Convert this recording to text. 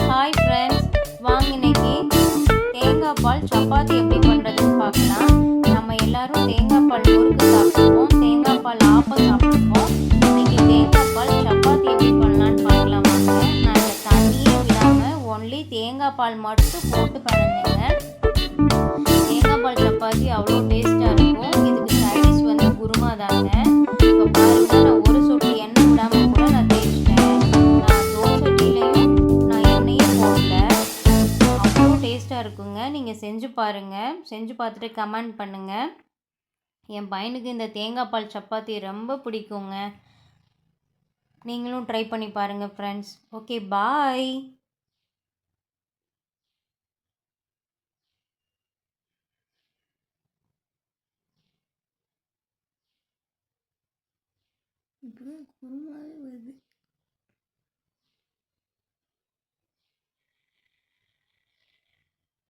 Hi friends, வாங்க இன்னைக்கு தேங்காய் பால் சப்பாத்தி எப்படி பண்ணுறதுன்னு பார்க்கலாம். நம்ம எல்லாரும் தேங்காய் பால் முறுக்கு சாப்பிடுவோம், தேங்காய் பால் ஆப்பம் சாப்பிடுவோம். இன்னைக்கு தேங்காய் பால் சப்பாத்தி எப்படி பண்ணலான்னு பார்க்கலாம் வாங்க. நான் இந்த தண்ணியே விடாமல் ஒன்லி தேங்காய் பால் மட்டும் போட்டு பண்ணுங்க. தேங்காய் பால் சப்பாத்தி அவ்வளோ டேஸ்ட்டாக இருக்கும். இதுக்கு சைடிஷ் வந்து குருமா தாங்க. இப்போ பாருங்கள், நான் ஒரு சொட்டு எண்ணெய் விடாமல் கூட நான் தேய்ச்சிட்டேன். நான் தோசைட்டிலையும் நான் எண்ணெயே போடல. அவ்வளோ டேஸ்ட்டாக இருக்குங்க. நீங்கள் செஞ்சு பாருங்கள். செஞ்சு பார்த்துட்டு கமெண்ட் பண்ணுங்கள். என் பையனுக்கு இந்த தேங்காய் பால் சப்பாத்தி ரொம்ப பிடிக்குங்க. நீங்களும் ட்ரை பண்ணி பாருங்கள் ஃப்ரெண்ட்ஸ். ஓகே, பாய். இப்போ குருமா